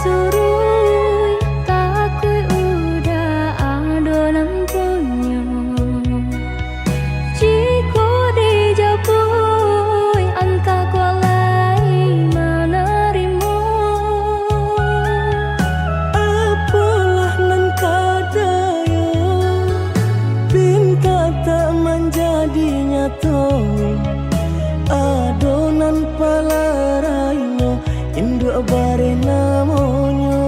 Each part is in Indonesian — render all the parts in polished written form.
surui takui udah adonan punya. Jika dijapui anta kualai menerima. Apalah nan kadaya bin kata menjadi nyata. Adonan palaraino induk bare namonyo.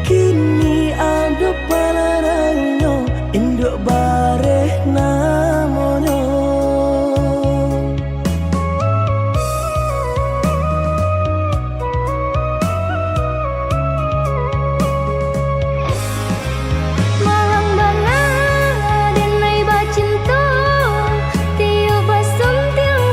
Kini ada palaraino induk bare namonyo. Malang banget denai bacinta tiup basum tiang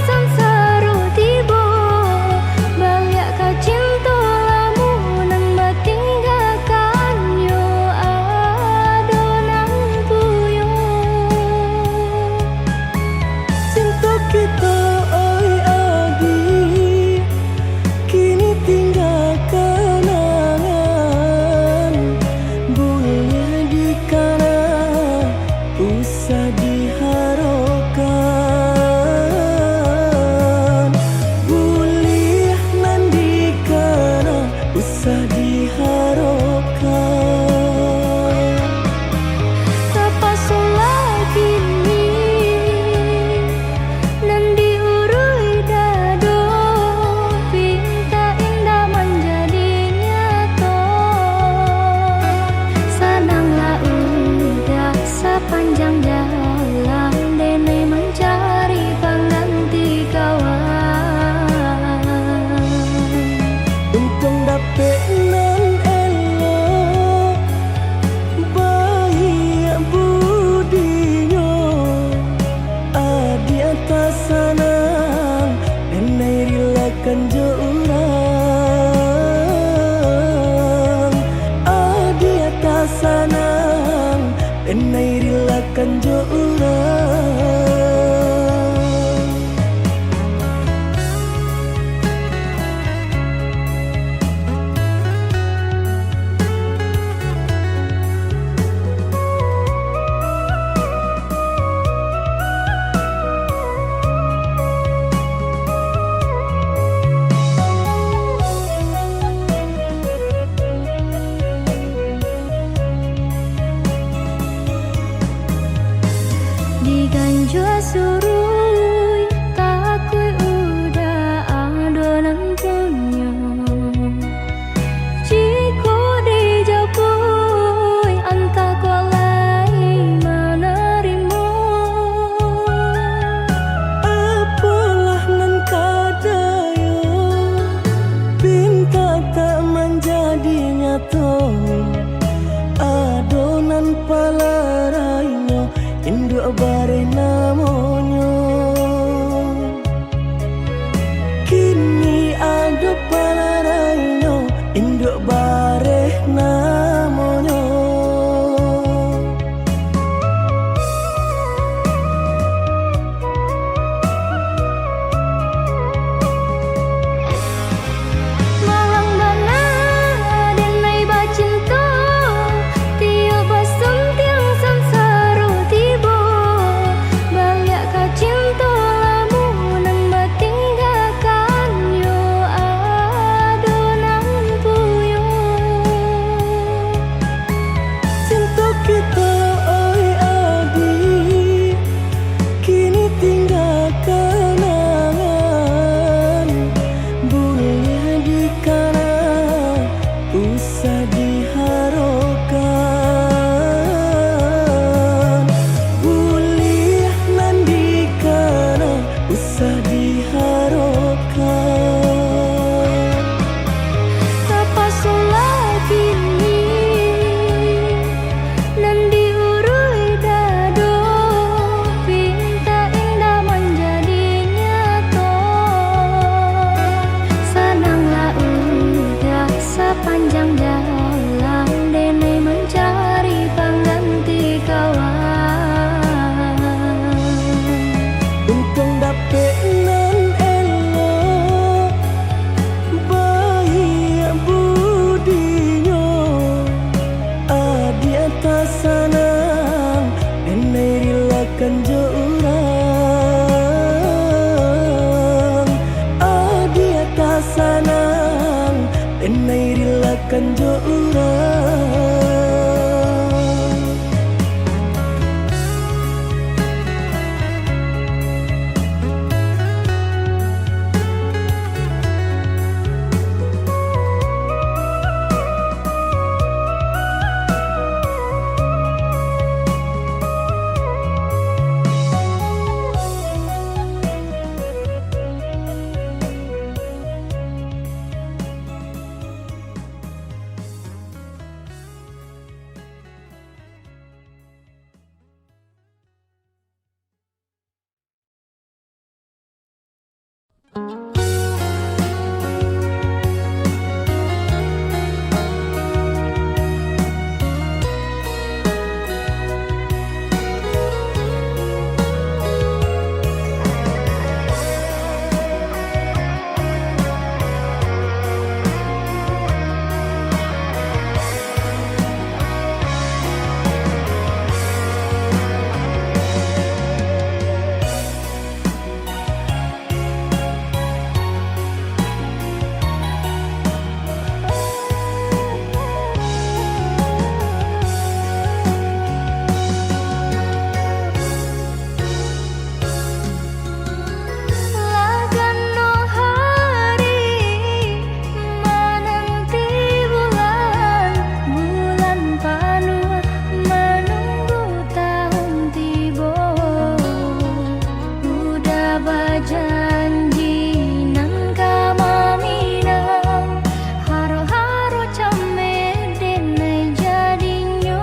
janji nang kamaminang haro-haro came denai jadinyo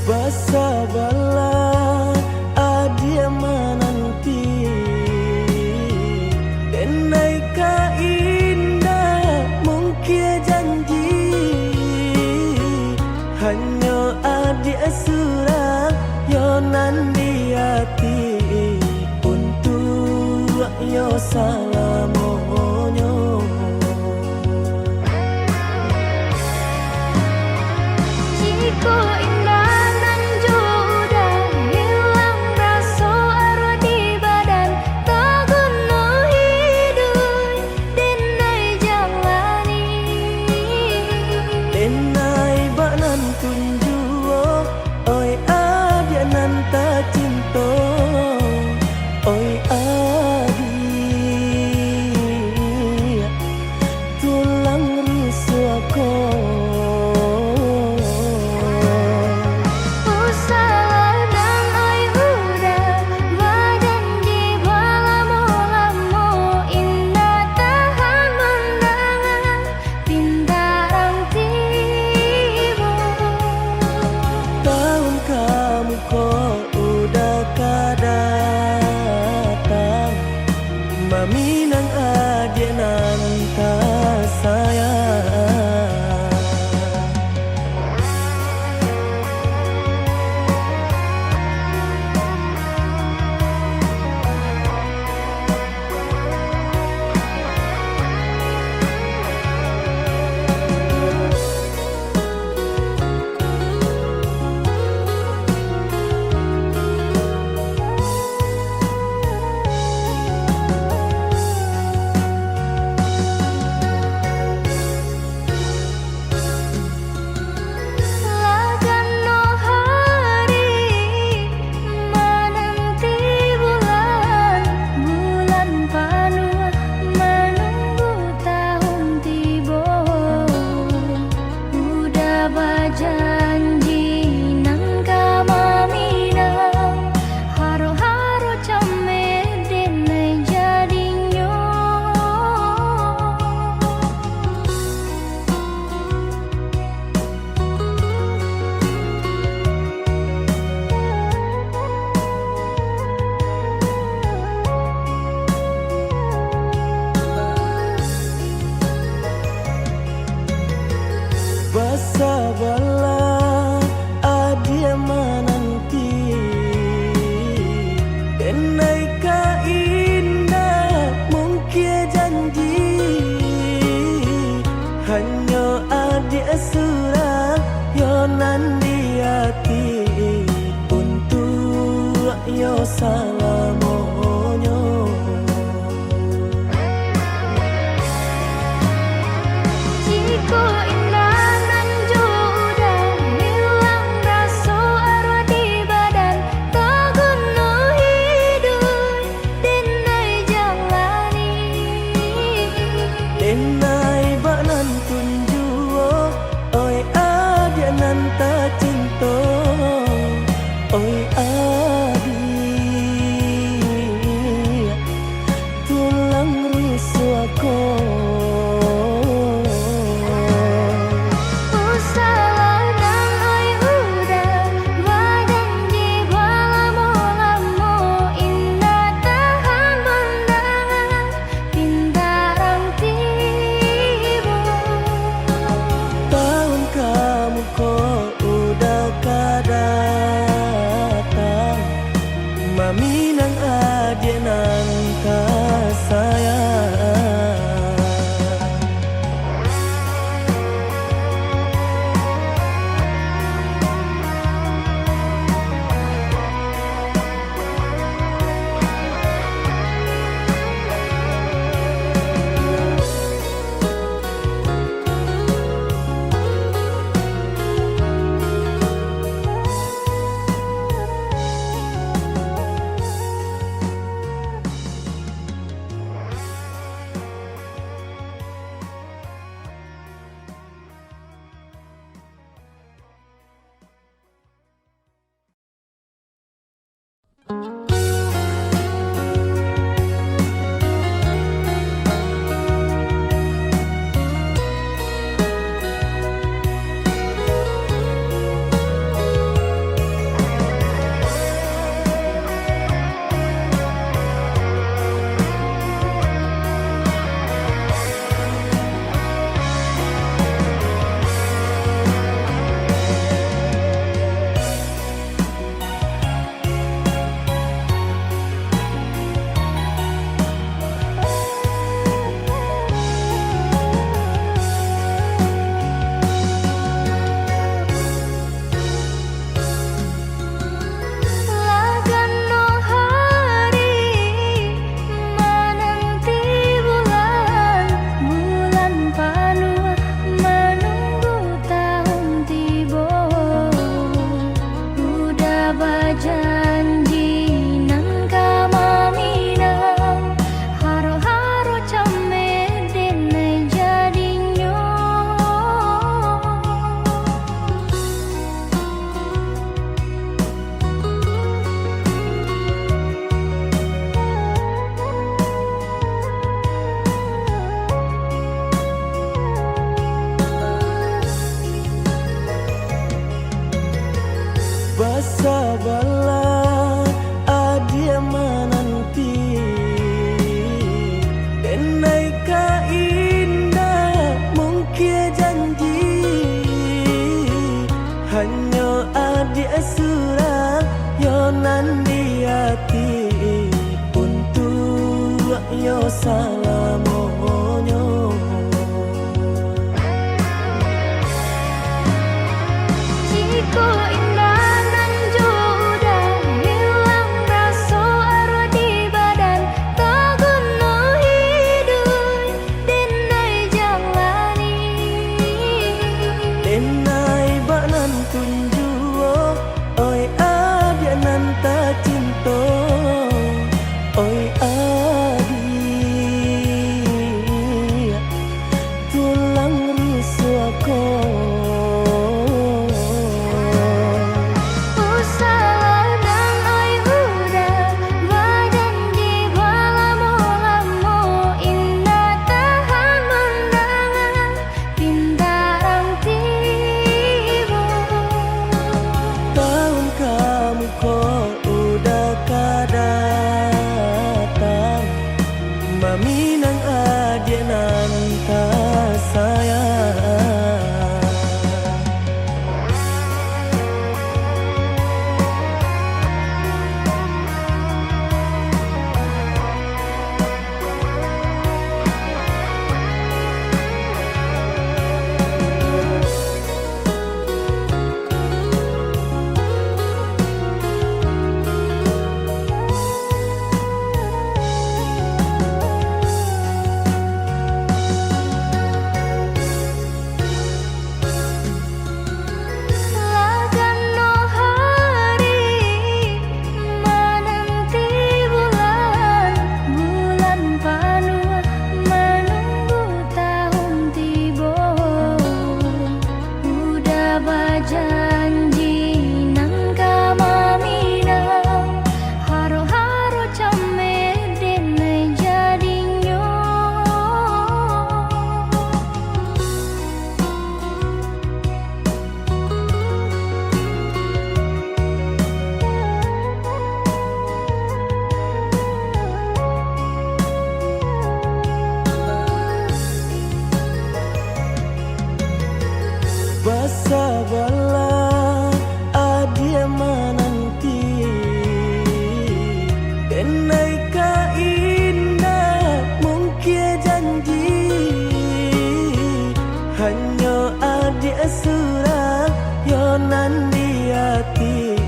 Basa bala adia menanti denai ka indah mungkin janji hanya adia surah yonan di hati untuk yo salamonyo. Jiko indah nan juda hilang rasa arwah di badan tak guna hidup denai jalani Denai banan tunjuo oi adia nan ta cinto oi adia tulang risuako usaha dan oi udah badan di balamu-lamu indah tahan mendangan pintarang tibu tahun kamu kok udah kadatang maminang adia nan ta sayang. Lagan no hari menanti bulan panuh menunggu tahun tiba udah bajanji nang kamaminang haro-haro came denai jadinyo Basa bala adia menanti denai ka indah mungkin janji hanya adia surah yonan di hati untuk yo salamonyo. Jiko indah nan juda hilang rasa arwah di badan tak guna hidup denai jalani Denai banan tunjuo oi adia nan ta cinto oi adia tulang risuako usaha dan oi udah badan di balamu-lamu indah tahan mendangan pintarang tibu tahun kamu kok udah kadatang Basa bala adia menanti Denai ka indah mungkin janji Hanya adia surah yonan di hati Untuk yo salamonyo Jiko indah nan juda hilang rasa arwah di badan tak guna hidup denai jalani Denai banan tunjuo oi adia nan ta cinta oi adia tulang rusuhku Maminang adia nan ta sayang janji nang kamaminang haro-haro camer denai jadinyo Basa bala adia menanti Denai ka indah mungkin janji Hanya adia surah yonan di hati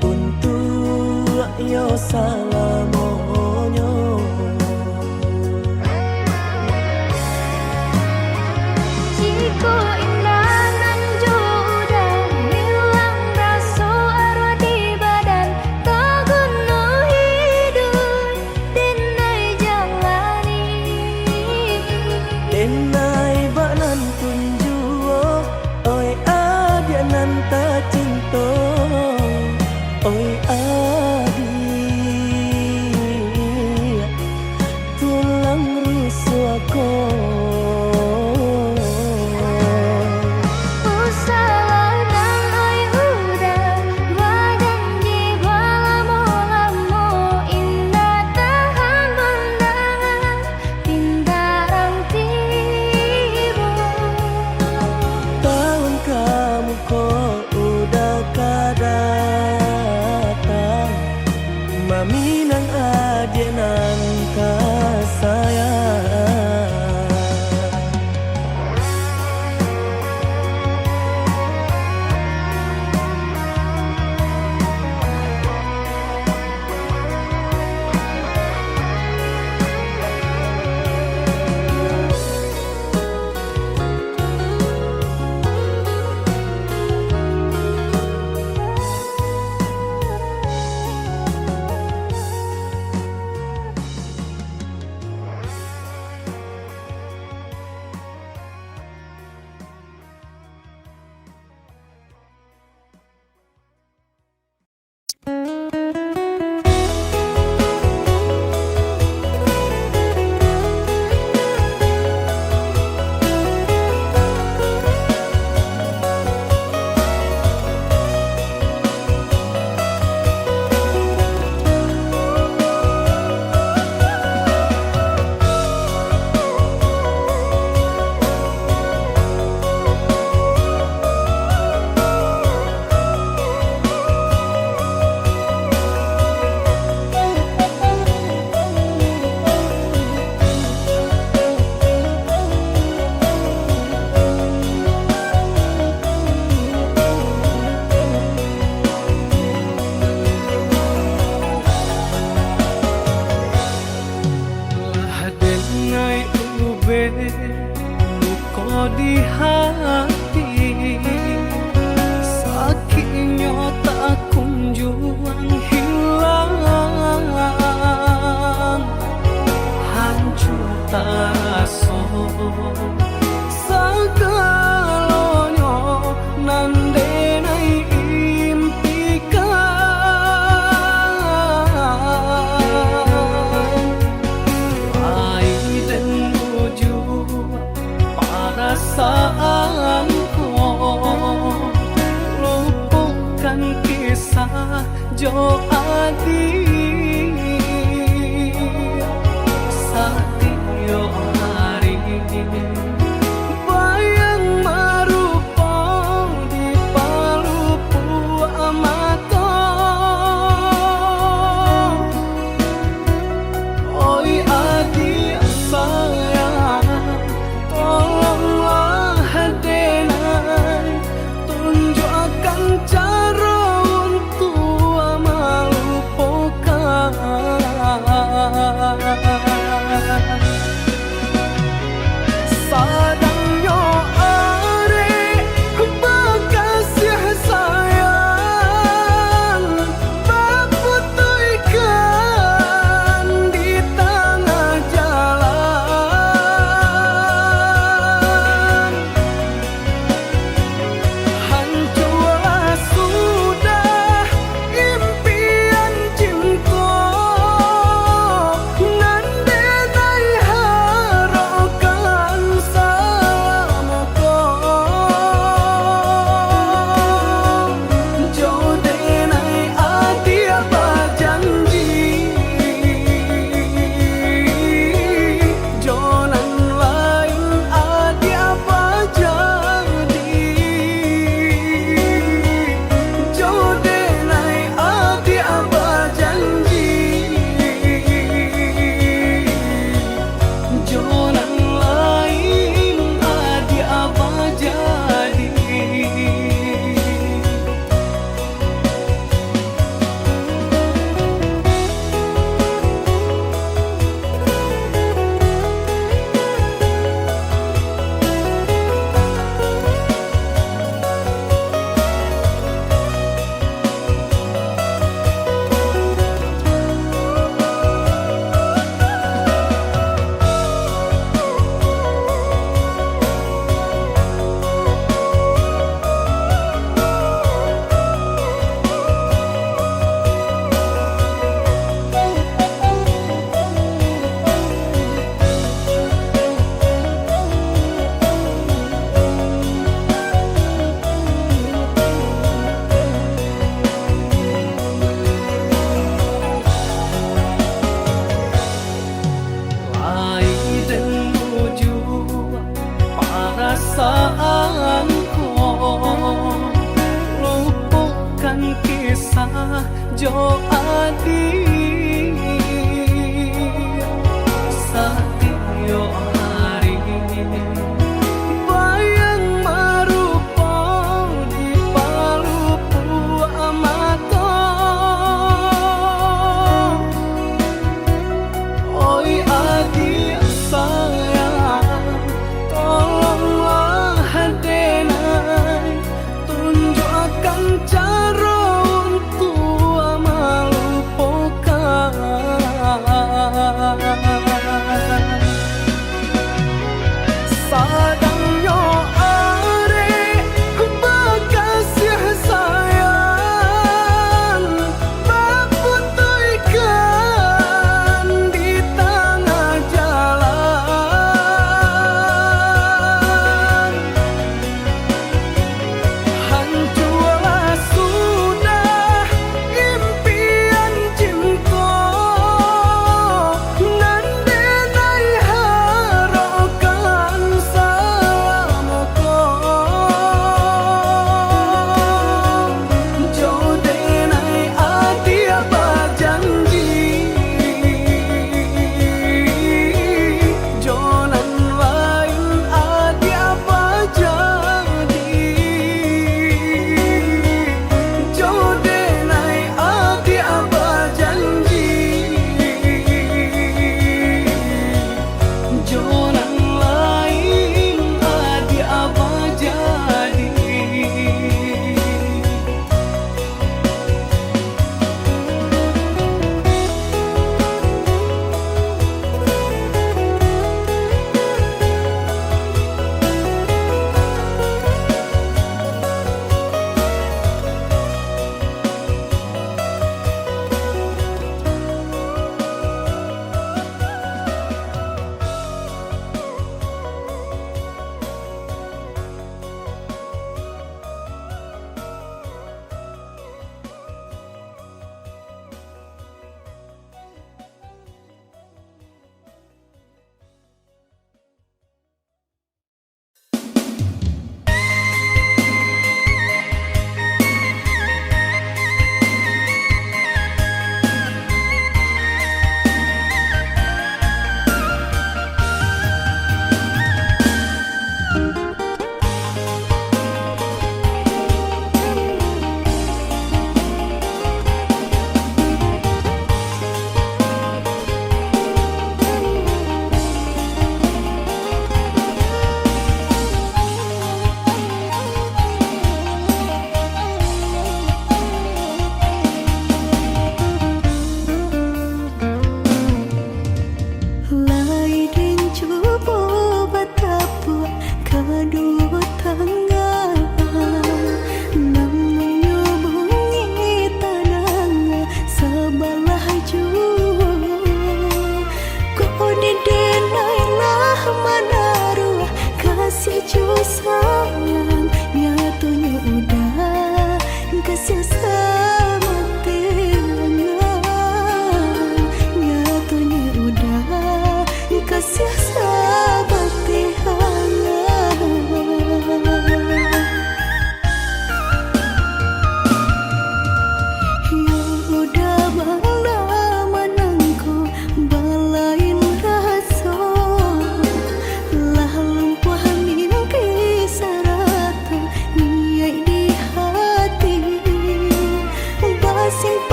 Untuk yo salamonyo Jiko indah nan juda hilang rasa arwah di badan tak guna hidup denai jalani Denai banan tunjuo oi adia nan ta cinta oi adia ko Usaha dan oi udah berjanji berlamu-lamu indah tahan pandangan pintarang tiba tahun kamu kok udah kadatang maminang adik nan kasayang luka di hati sakitnya tak kunjung hilang hancur terasa segalanya nandenai impikan perasaanku lupakan kisah jo adi satyo hari bayang marupa di palupu mata oi adi sayang tolonglah denai tunjukkan cara untuk melupakan Jo adi satyo hari bayang marupa di palupu amato oi adi sayang tolonglah hadenai tunjukkan cara untuk melupakan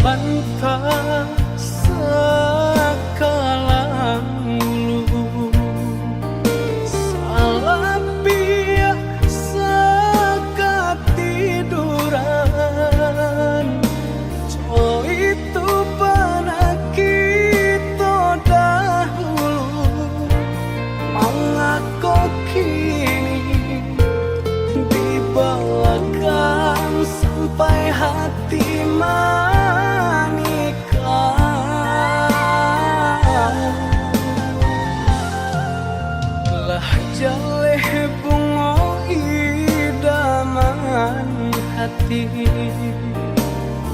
Bantah sekalang ulu salah pihak sekatiduran co itu pada kita dahulu mengaku kini dibalakan sampai hati jaleh bunga idaman hati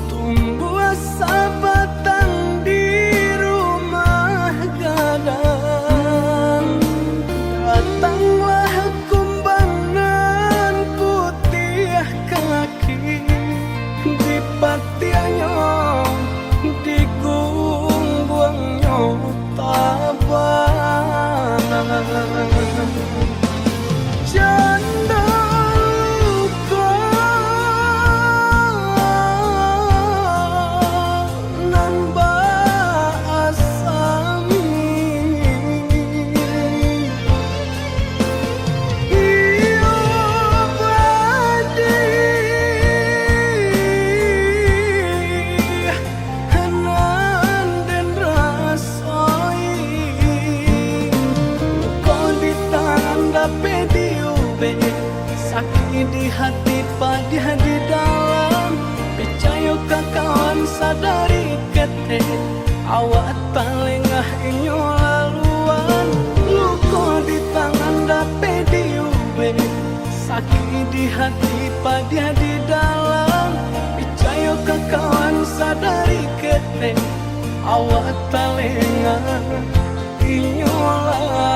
tumbuh sahabatan di rumah gadang datanglah kumbangan putih kaki di patiannya di gungguangnya tabah janda luka nan basami iyo badi hanan dan rasoi pediube sakit di hati pada di dalam percaya kawan sadari kete awak talengah inyo laluan luka di tangan da pediube sakit di hati pada di dalam percaya kawan sadari kete awak talengah inyo laluan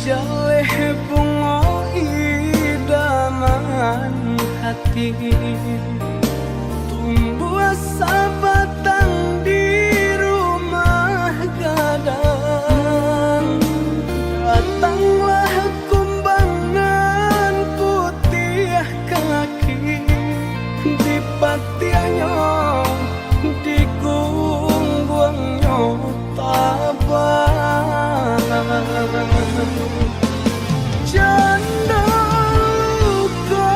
jaleh bunga idaman hati, tumbuh sabatang di rumah gadang. Datanglah kumbangan putih kaki di patianyo, di gungguangnya tabang. Janda luka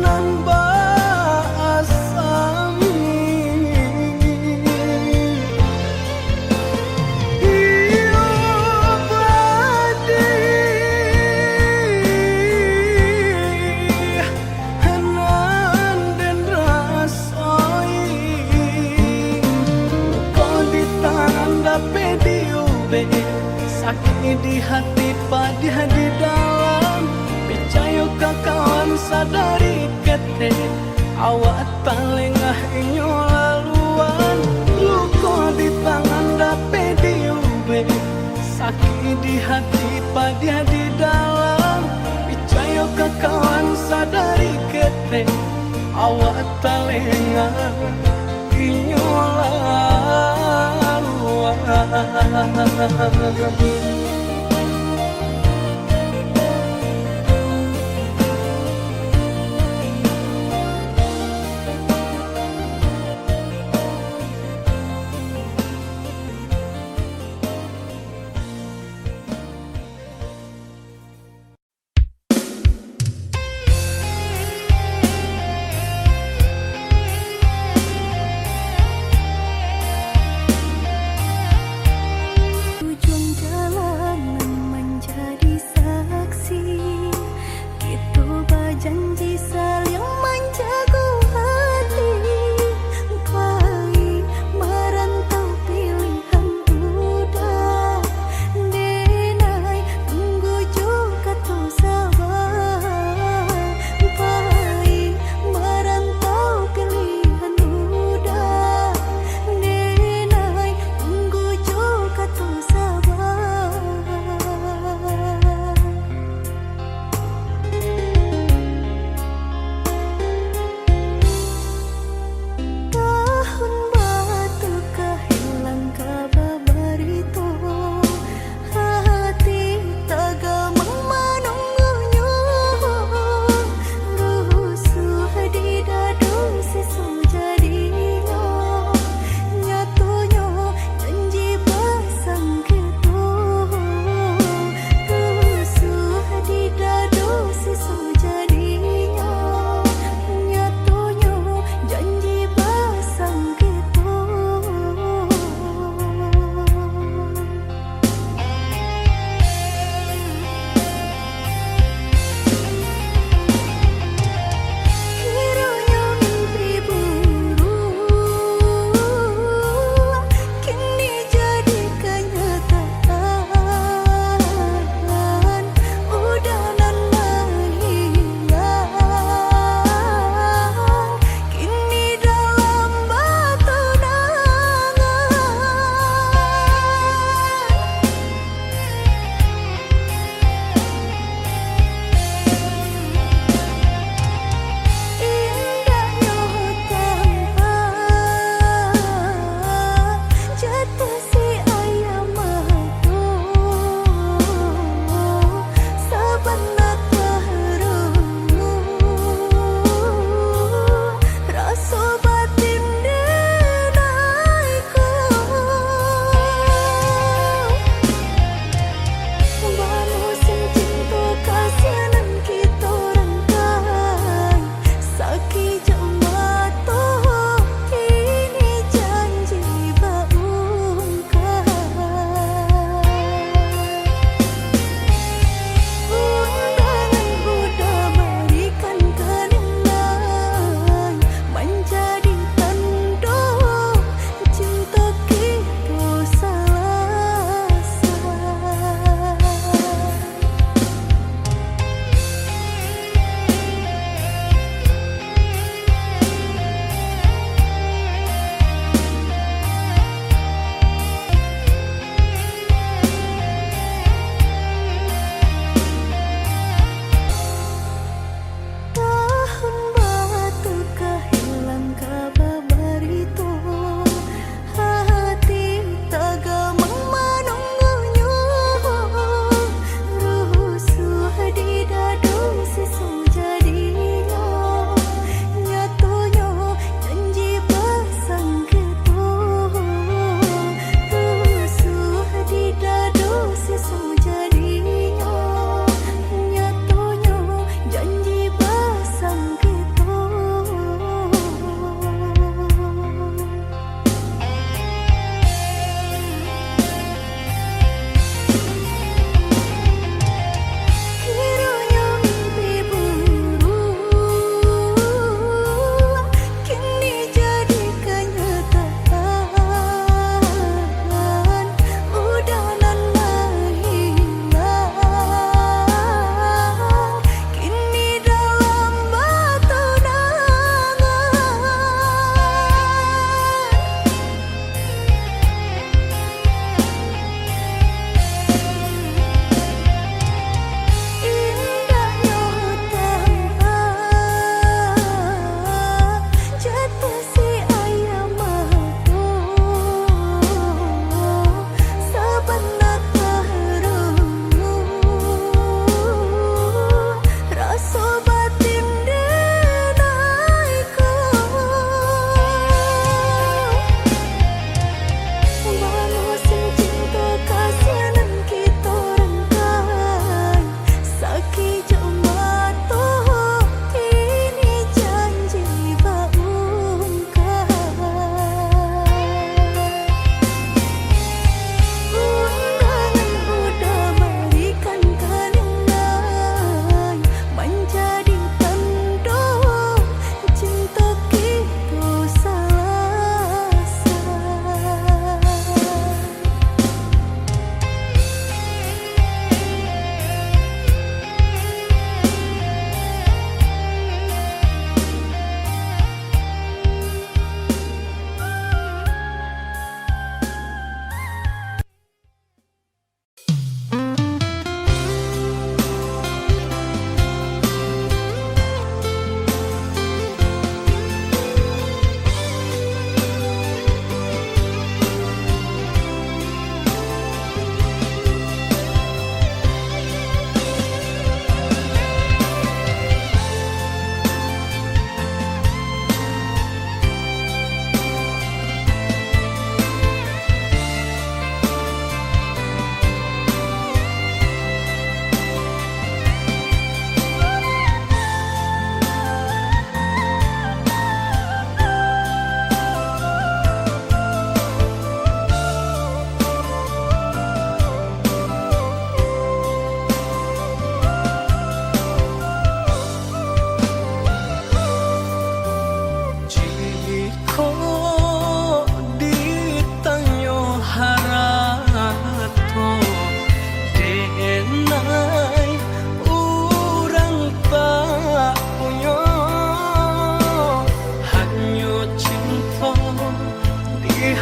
nan basami, iyo badi hanan den rasoi, kau ditanda pediube, sakit di hati padih di dalam. Percaya kawan sadari kete, awak talengah inyo laluan. Luka di tangan dape diube, sakit di hati padih di dalam. Percaya kawan sadari kete, awak talengah inyo laluan. Ujung jalan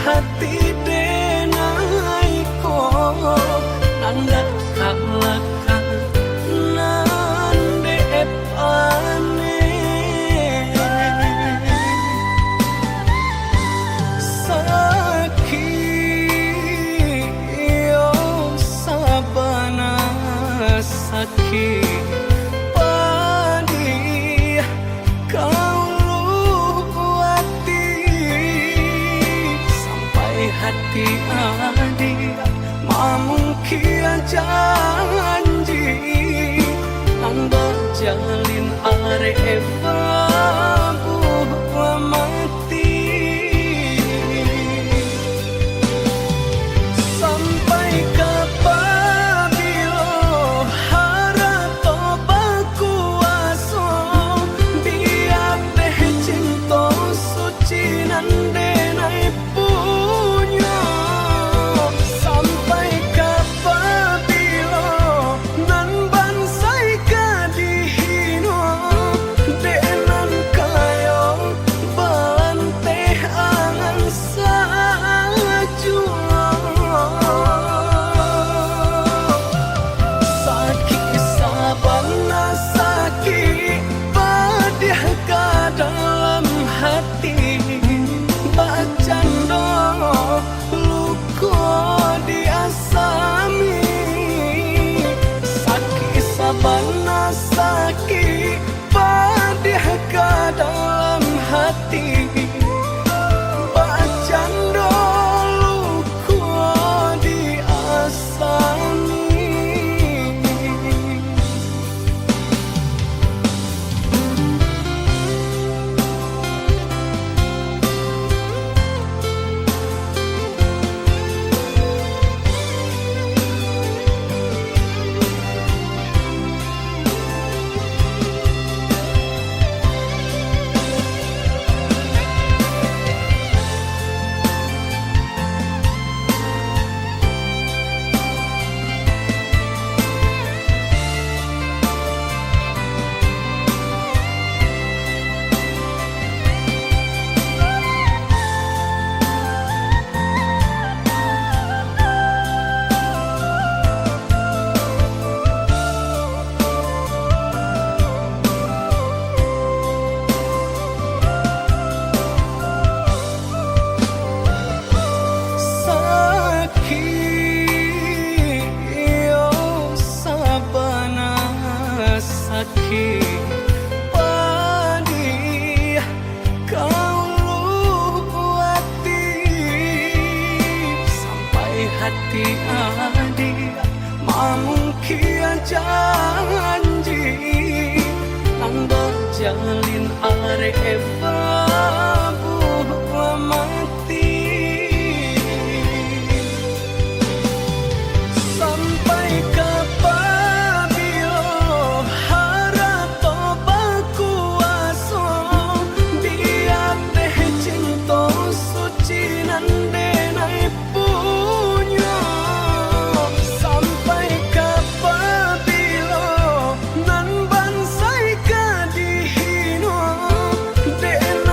hati denai ko nanda kalaka nande epane sakit yo sabana sakit padi kau luati sampai hati adi mamungkin janji nanda jalin are babu mati sampai kapabilo harato bakuaso biar deh cinta suci nande nai punya sampai kapabilo nan bansai kadihino denan kayo bante angan sajua sakit sabana sakit padih ka dalam hati bacando luko diasami sakit sabana sakit padih ka dalam hati bacando luko diasami. Sakit padi kau luati sampai hati adi mamungkin janji nanda jalin are babu mati sampai kapabilo harato bakuaso biar deh cinta suci nande nai punya sampai kapabilo nan bansai kadihino den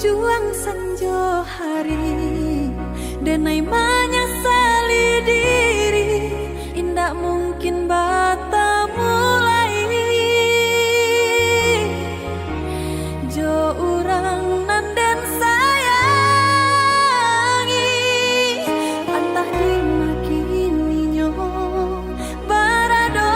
juang sanjo hari, denai menyesali diri, indak mungkin bata mulai. Jo urang nanden sayangi, antah dimakini nyo barado.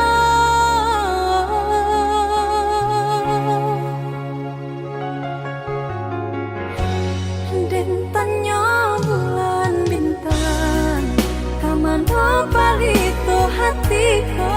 Den tanyo bulan bintang, kamano palito hatiku,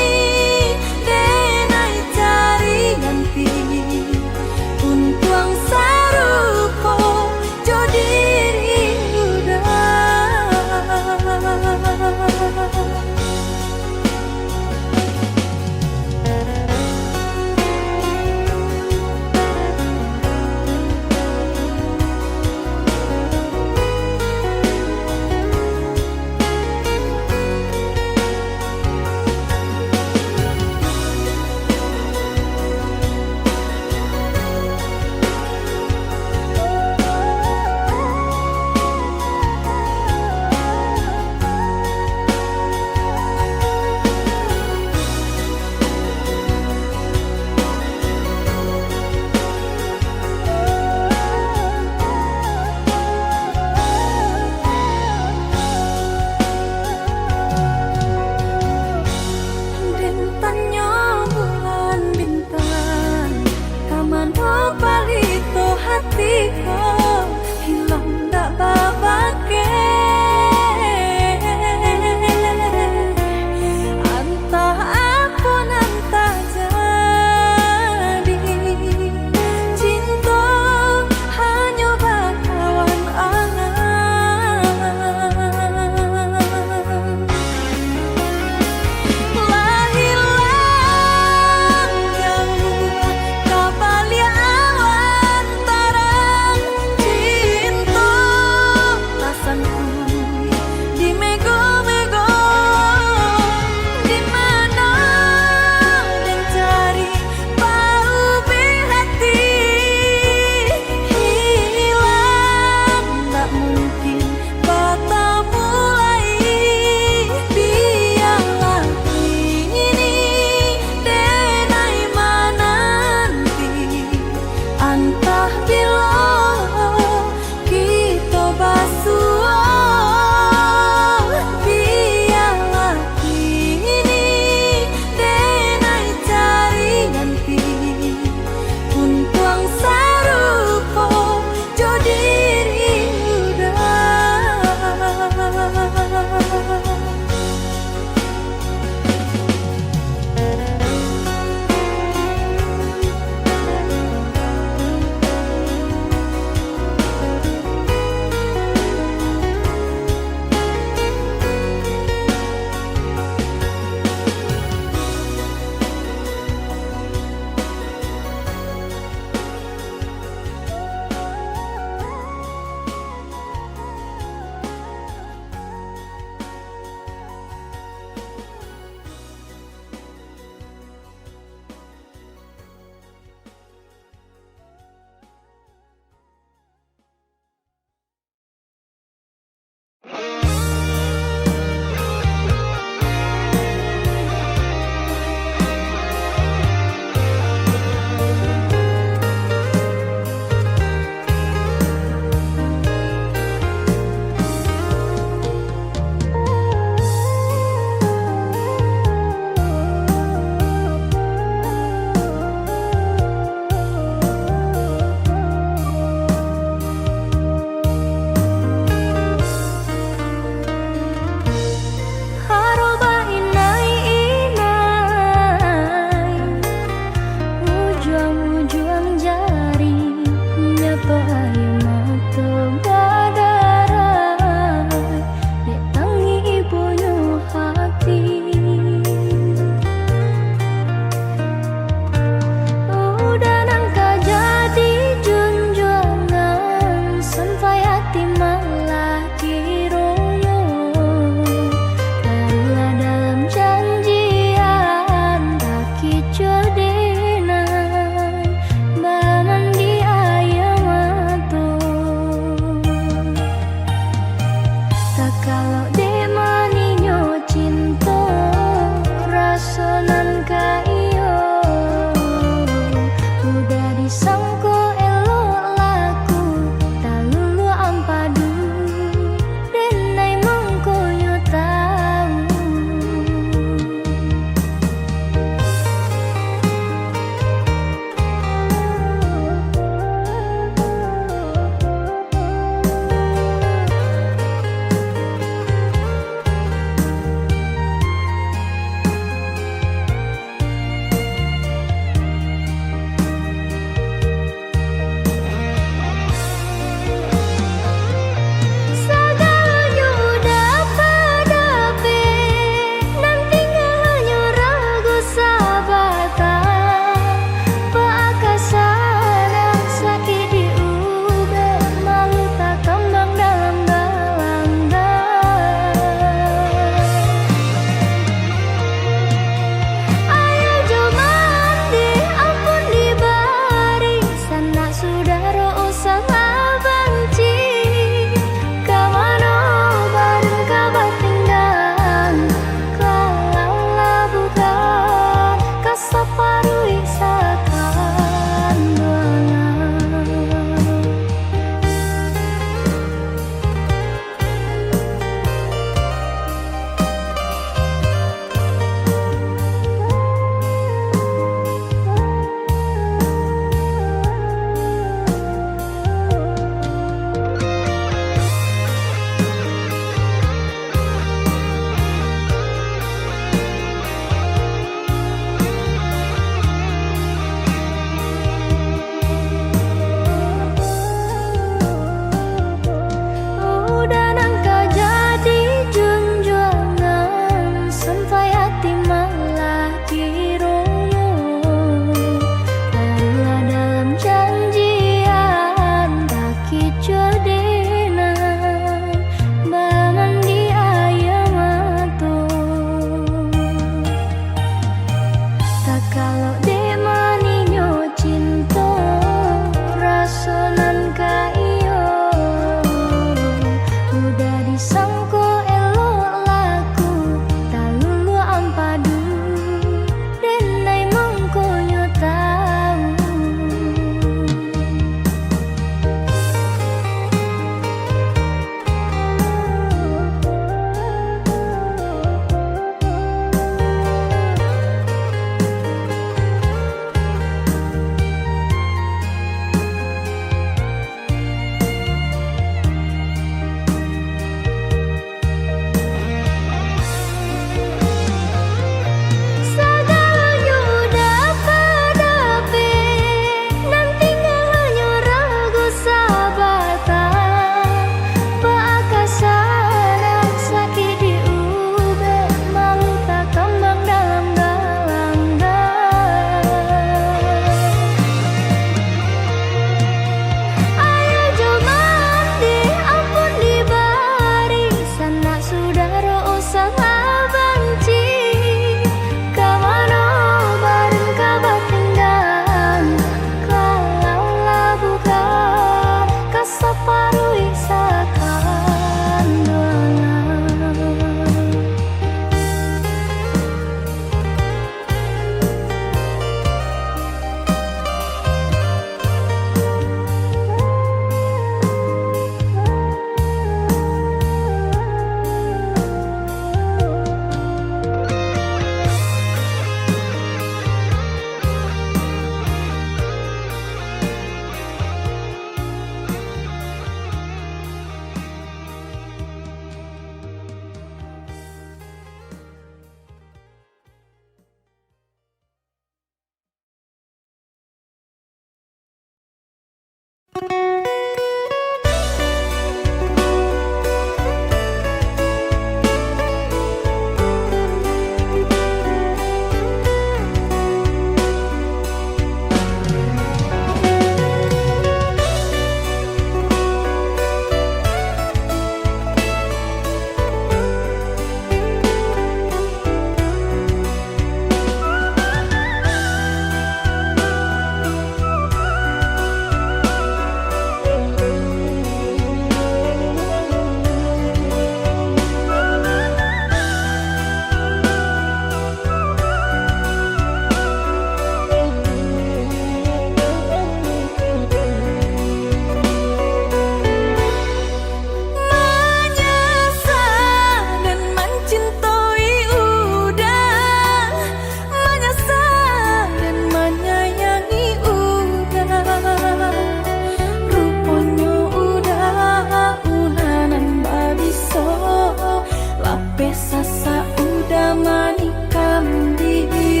sasa udah manikam diri,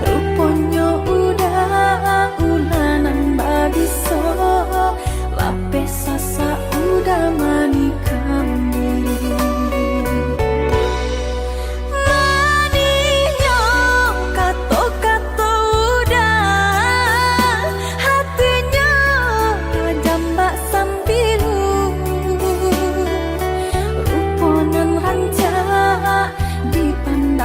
ruponyo udah ulanan bagiso, lape sasa udah manikam diri. Maninyo kato-kato udah, hatinya jambak sambilu, ruponan ranca dipandang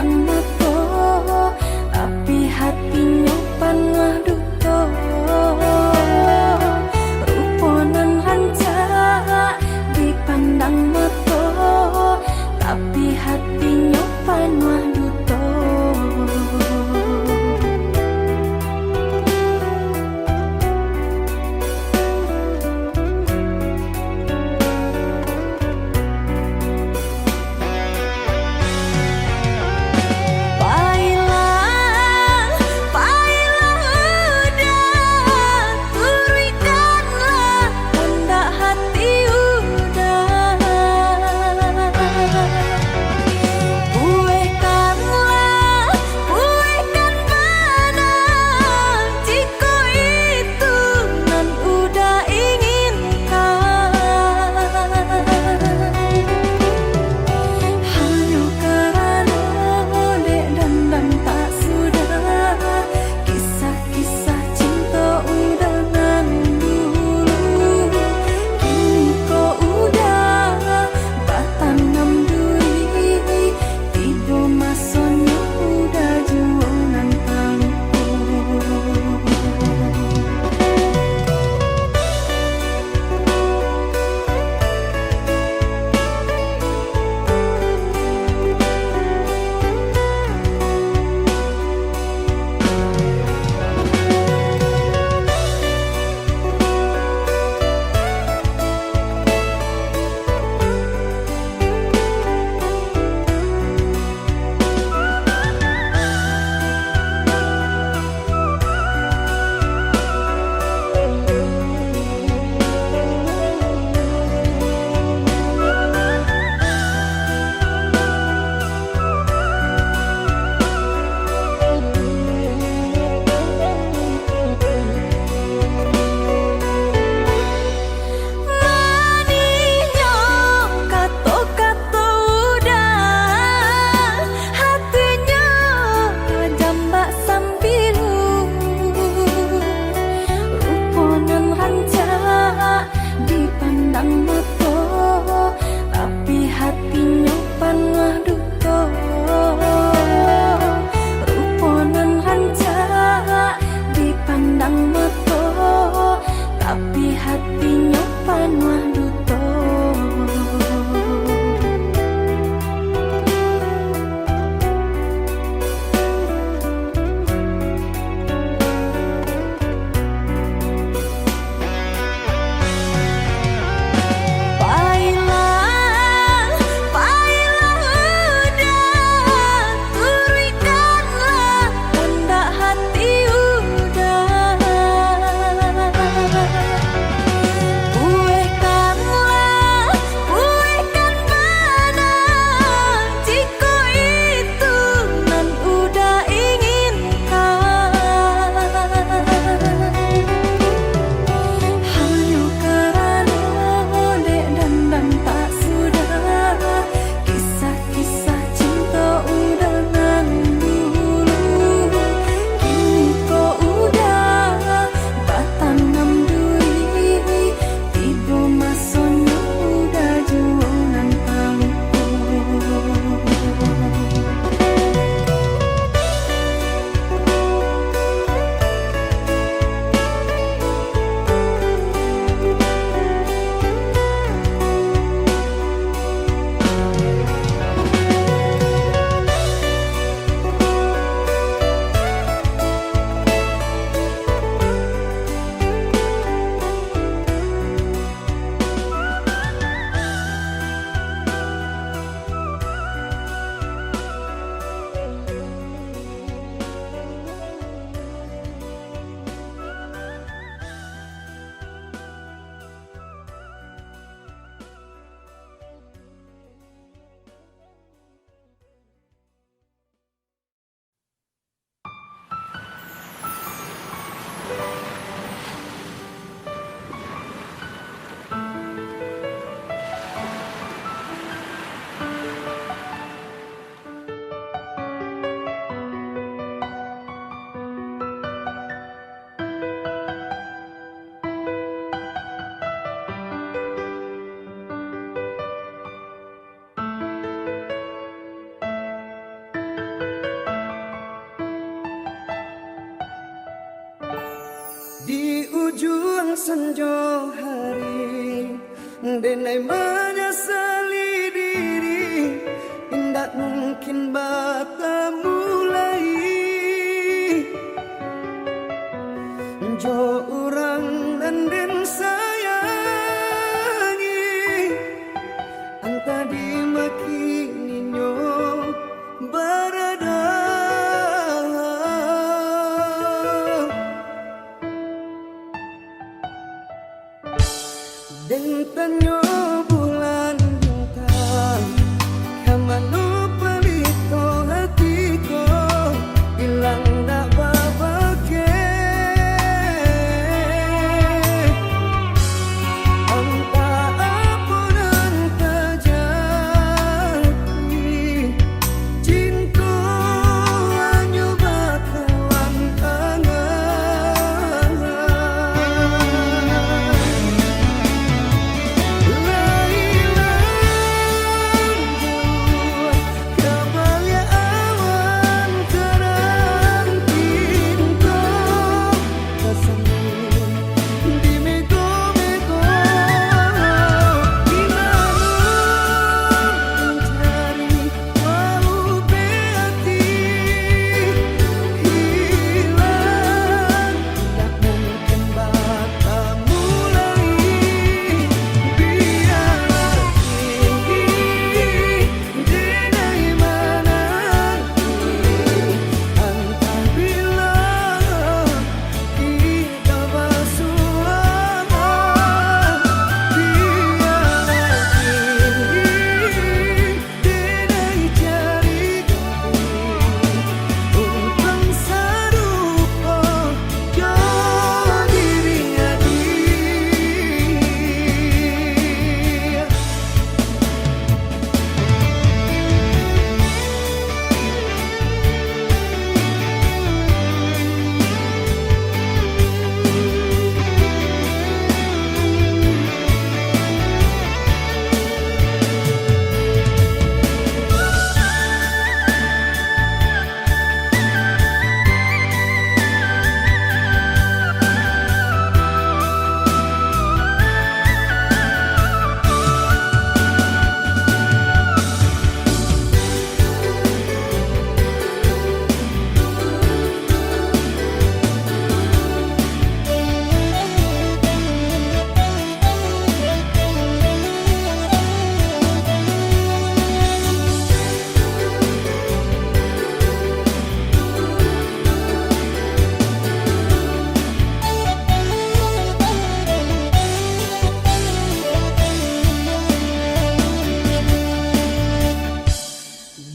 senja hari denai menyesali diri indak mungkin bata mulai jo orang dan den sayangi anta di makininyo berada dentanyo bulan bintang kamano palito hatiku ilang dak babake anta apun anta jadi cinta hanya bakalan angan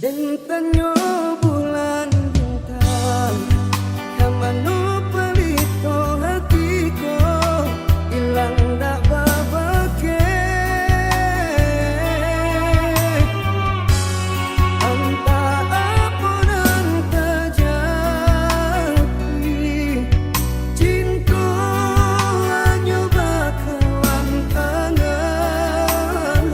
dentanyo bulan bintang kamano palito hatiku ilang dak babake anta apun anta jadi cinta hanya bakalan angan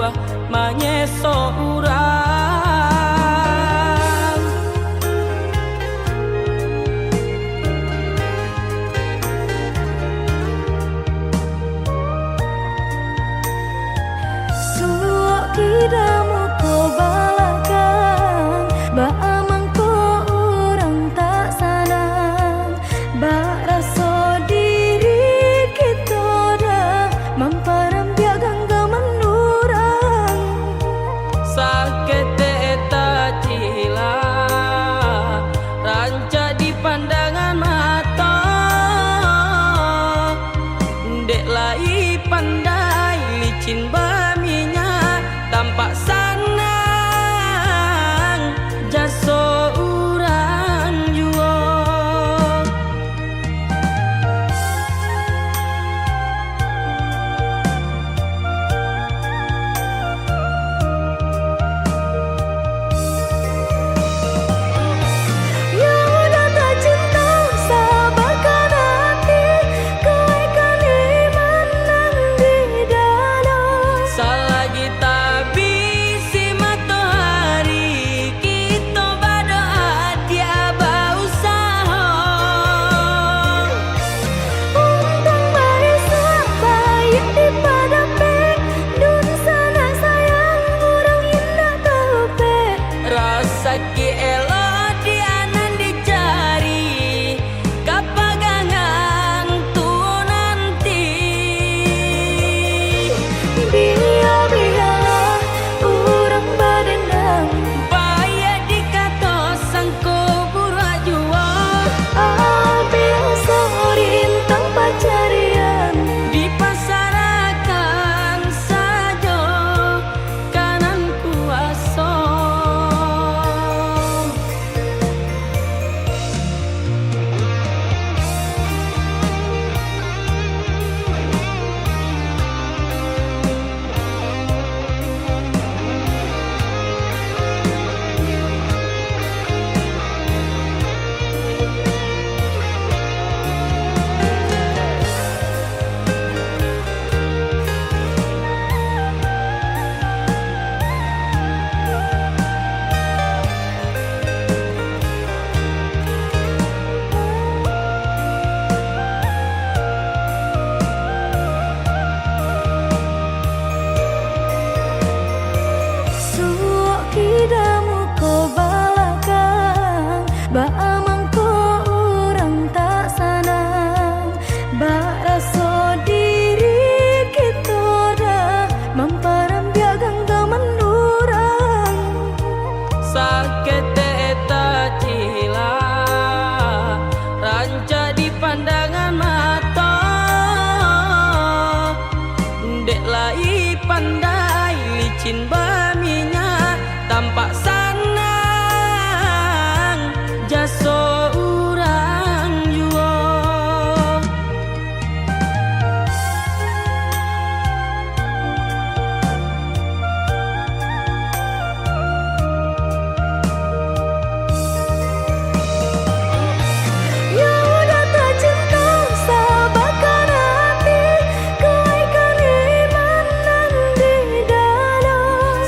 buah manyeso urang. Suok kidamu ko balakan, ba amang ko urang tak sanang, ba raso diri kita dah mamparam biagang menurang. Sakit eta cila ranca di pandangan mata, dek lai pandai licin baminya tampak sanang jaso urang jua. Ya udah tak cinta sabarkan hati, kau ikan menang di dalam. Selagi tak bisi matahari, kita berdoa dia berusaha. Untung barisa baik di padape, dun sana sayang orang indah tahu pe. Rasa ki elo dianan dicari, kapagangan tu nanti. Biar-biarlah orang badendang, Bayar dikata sangko buruk jua, ambil sorintang pacarian. dipasarakan saja kanan kuasa. Suok kidamu ko balakan, ba amang ko urang tak sanang, ba raso diri kita dah mamparam biagang menurang. Sakit eta cila ranca di pandangan mata, dek lai pandai licin baminya tampak sanang jaso urang jua. Ya udah tak cinta sabarkan hati, kau ikan menang di dalam.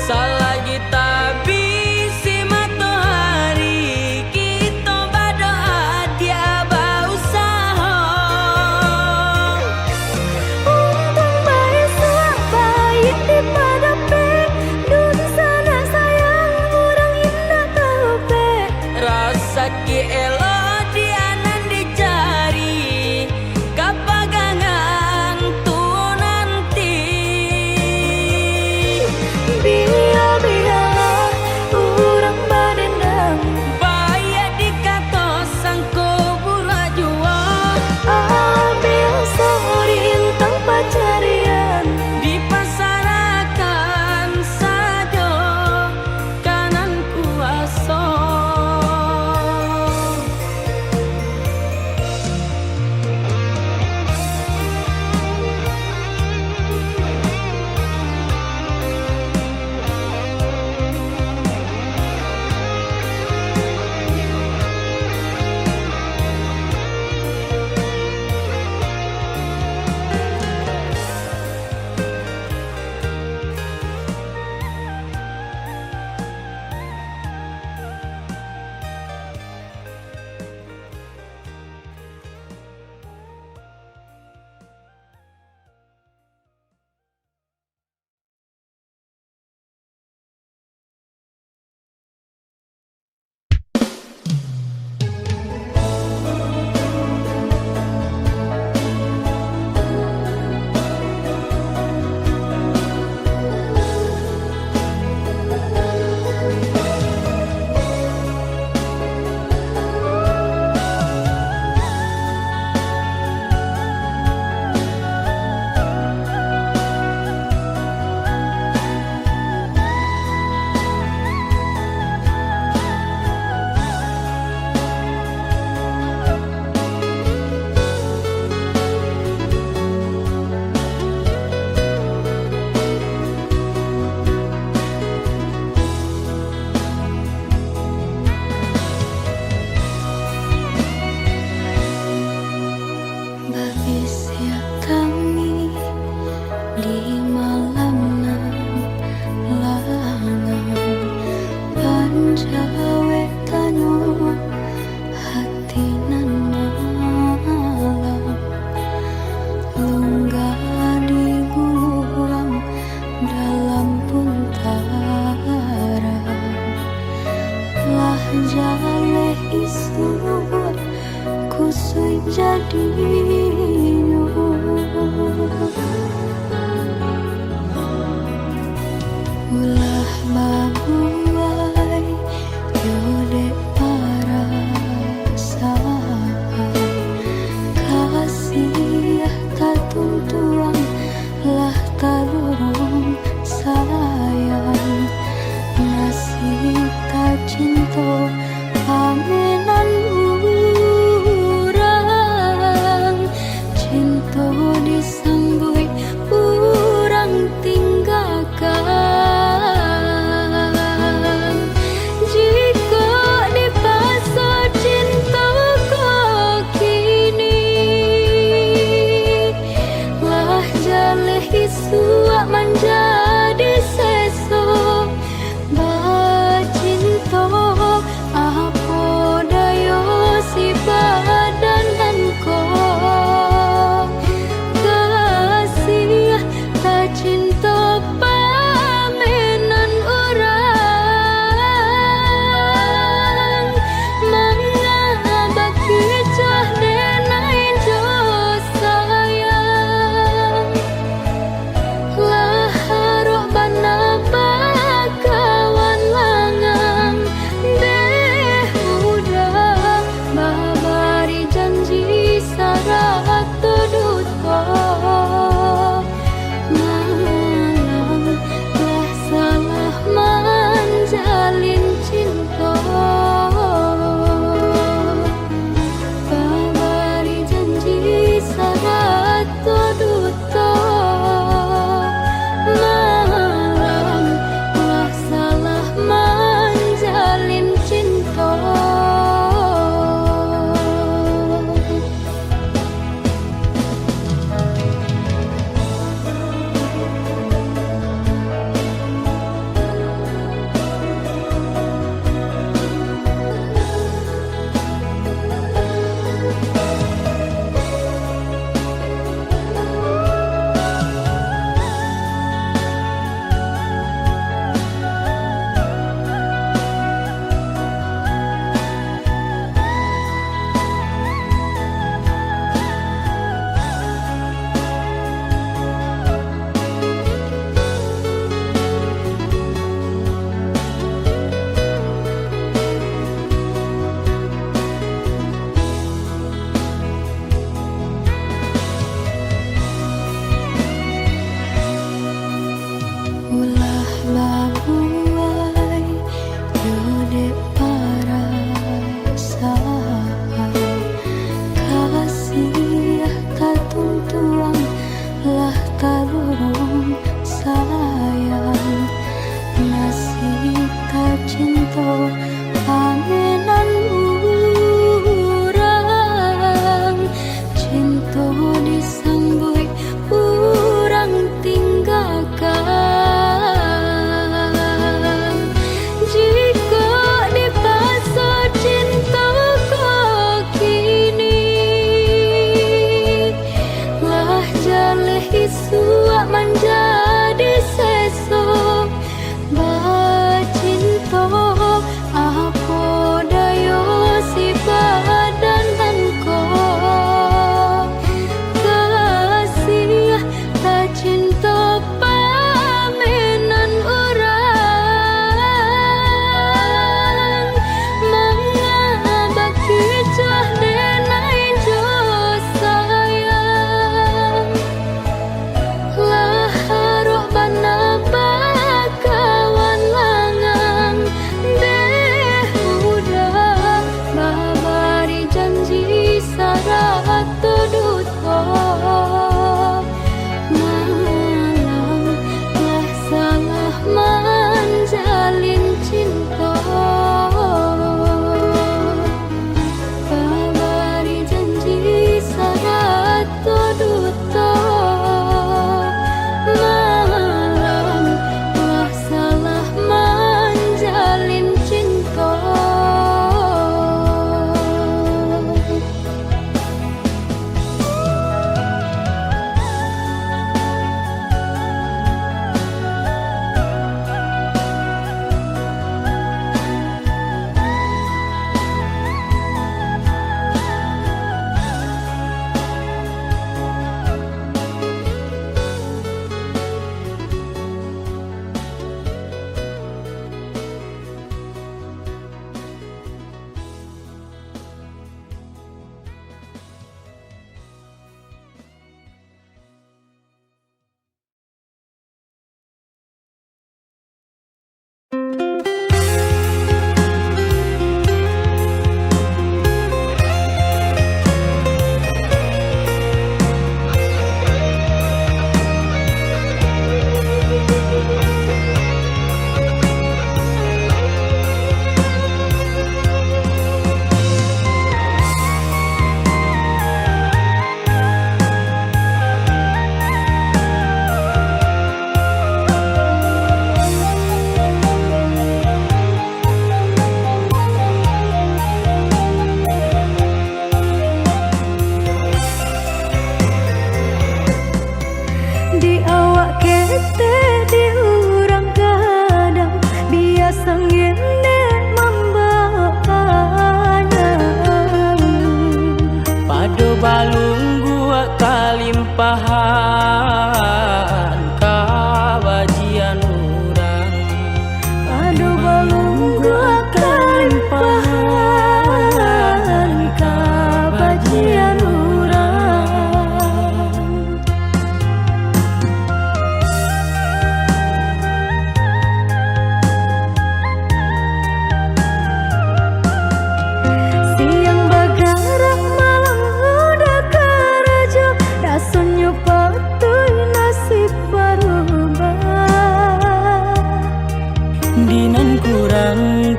jawe tanyo hati nan malam lunggah di guluang dalam puntaran lah jale isu kusui jadi ulah babuai jode perasaan kasih tak tuntuan lah tarung sayang nasib tak cinta aminan urang cinta disanggui urang tinggalkan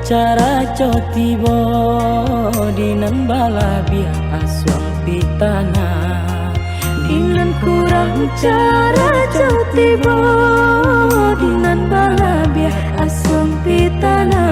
cara cotibo dinan balabia aswang pitana Dinan kurang cara cotibo dinan balabia aswang pitana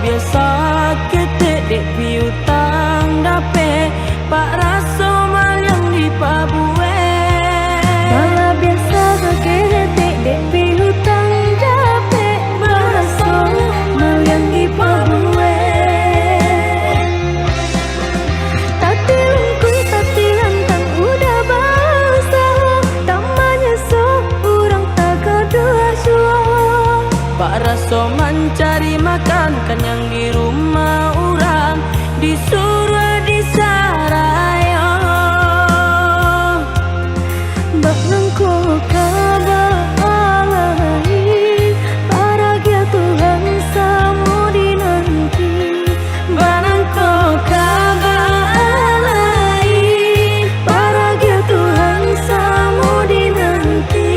biasa ketek dek piutang dape pak raso malyang di pabue Bala biasa ketek dek piutang dape pak raso malyang di pabue Tati lungkui tati lantang udah basah tamanya so urang tak kedua suah pak raso mencari makan kan yang di rumah orang disuruh disarayo Bak nangko kabalai paragia Tuhan samu dinanti banangko kabalai paragia Tuhan samu dinanti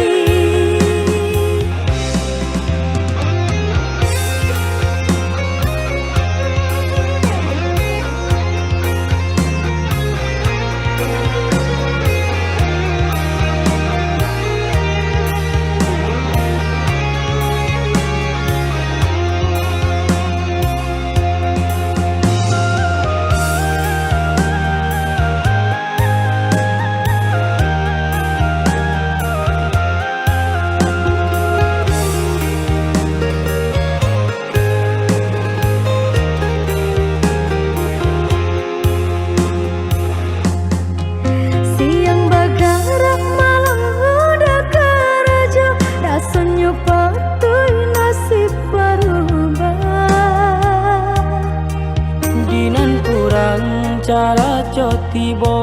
cara cotibo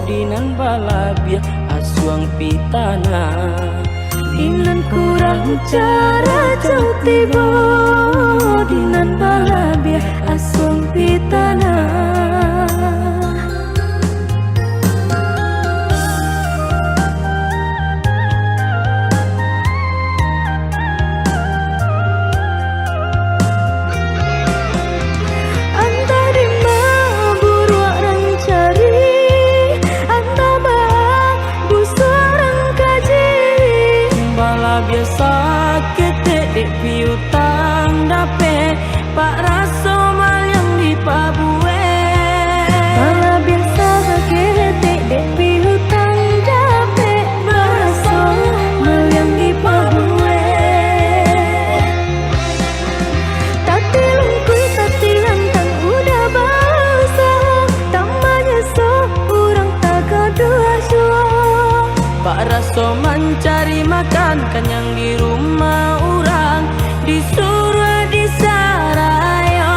dinan balabia aswang pitana Dinan kurang cara cotibo dinan balabia aswang pitana biasa ketek dek piutang dape pak raso malyang di pabue Bala biasa ketek dek piutang dape pak raso malyang di pabue Tati lungkui tati lantang udah basah tamanya so urang tak kedua suah pak raso mencari makan kan yang di rumah orang disuruh disarayo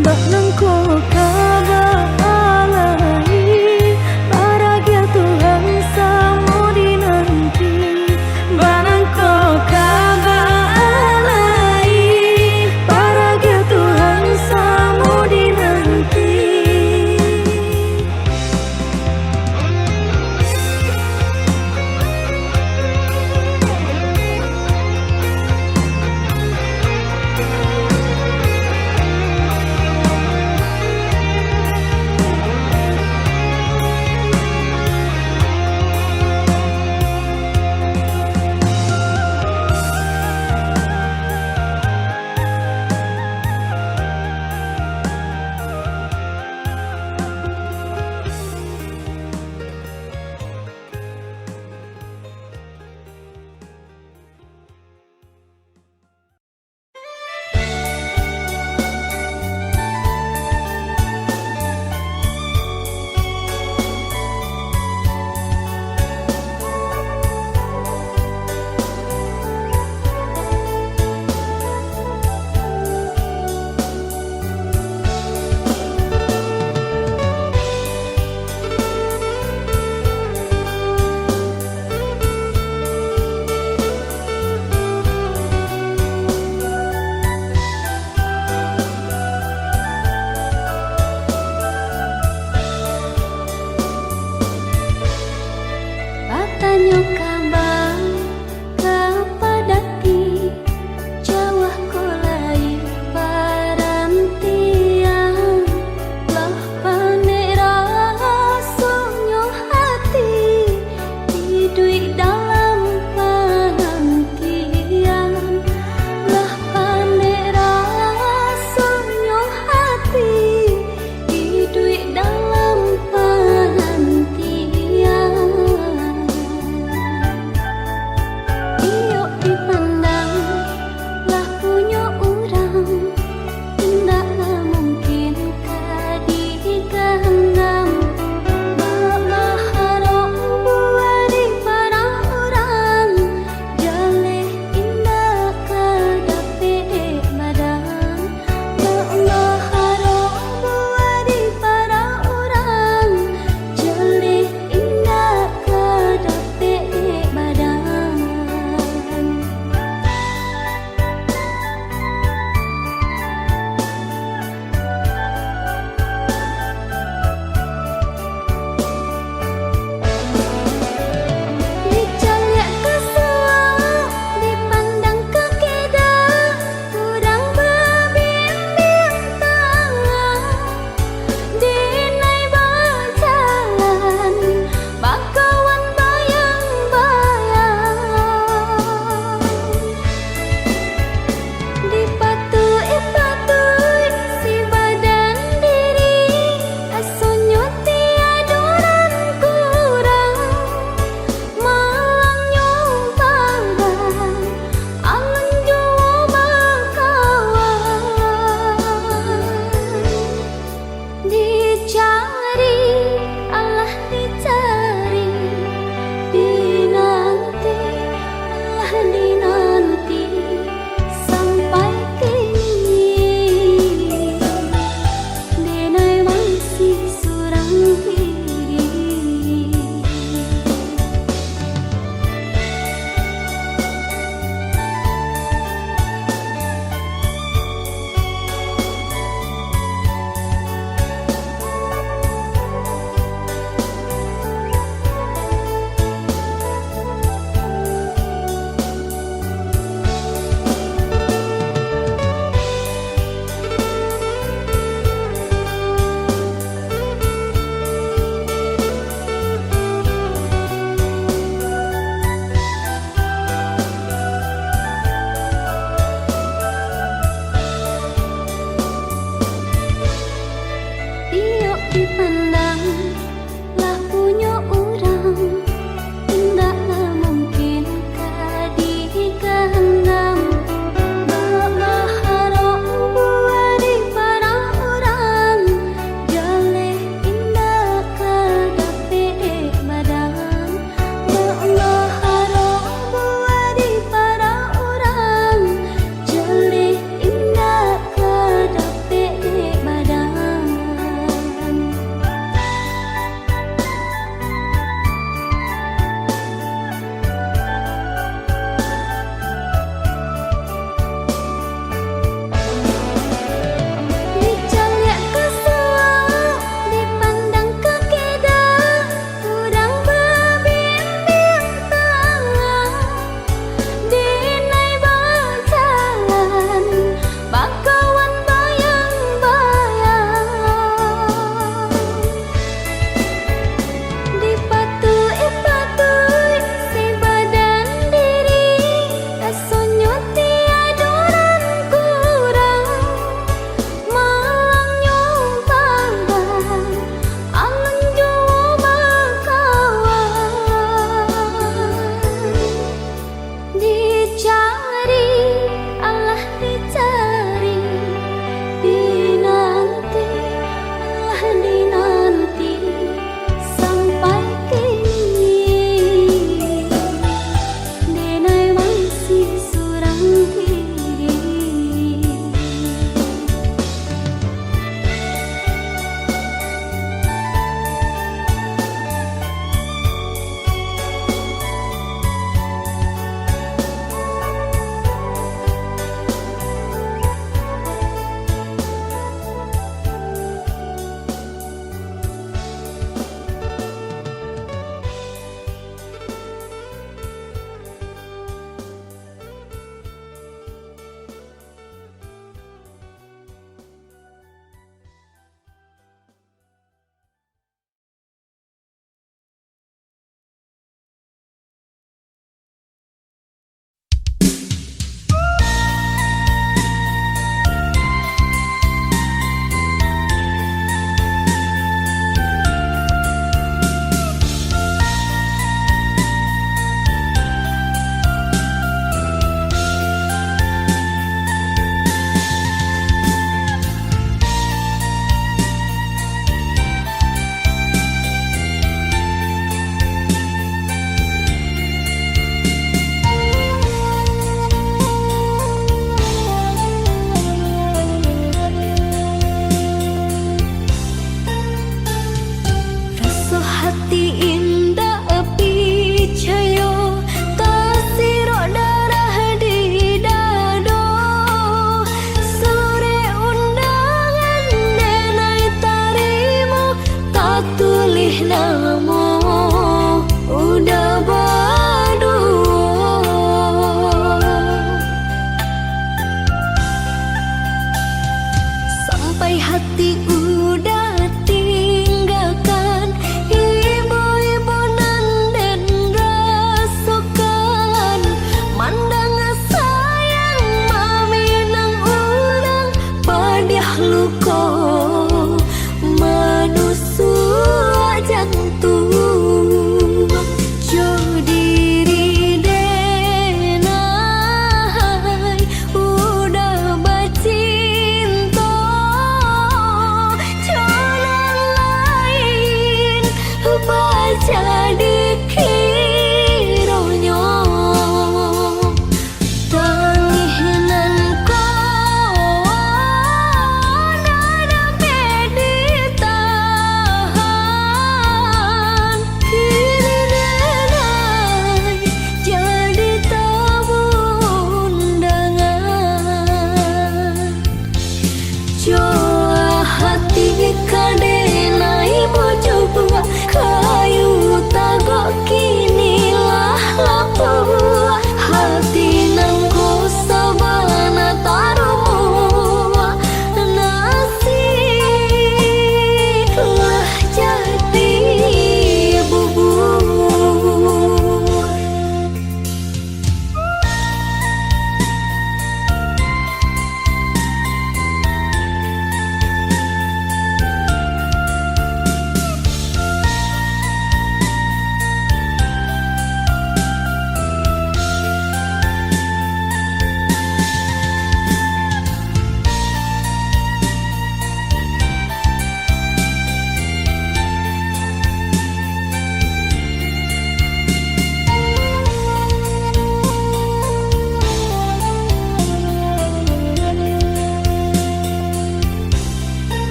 Bak nangko kabalai paragia Tuhan samu dinanti banangko kabalai paragia Tuhan samu dinanti Dicari, Allah dicari, dinanti, Allah dinanti, sampai kini denai masih surang diri. Tiok dipandang lah punya orang, tidaklah mungkin kadikandang. Berharap buat para orang, jaleh indah kadapet badan. Berharap buat para orang, jaleh indah kadapet badan. Dicaliak ke sawah, dipandang ke kedah, urang berbimbing tangan, dinai berjalan, bakawan bayang-bayang. Dipatui si badan diri, rasanya tiaduran kurang. Malangnya panggang, alun jauh bakawan. Dicari, Allah dicari, dinanti, Allah dinanti, sampai kini denai masih surang diri. Rasa hati indah picayo, tasirok darah di dado. Sore undangan denai tarimo, tak tulis namo udah badu. Sampai hati udah tinggalkan, ibu-ibu nan den rasakan, mandang sayang mami nang urang padiah luko manusia jantung.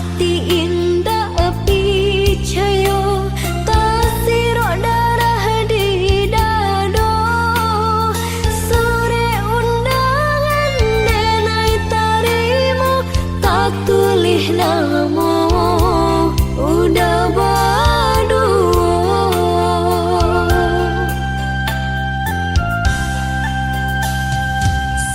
hati indah picayo tasiro darah di dado sore undangan denai tarimu tak tulis namo udah badu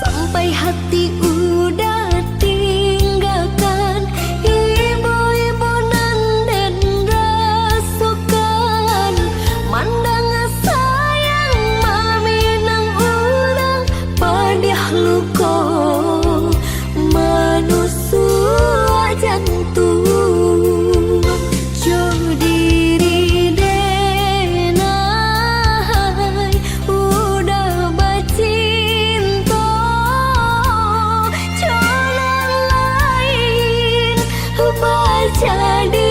sampai hati udah tinggalkan ibu-ibu nan den rasukan mandang sayang mami nang urang padih luko manusua jantung jo diri denai udah bacinto jalan lain baca di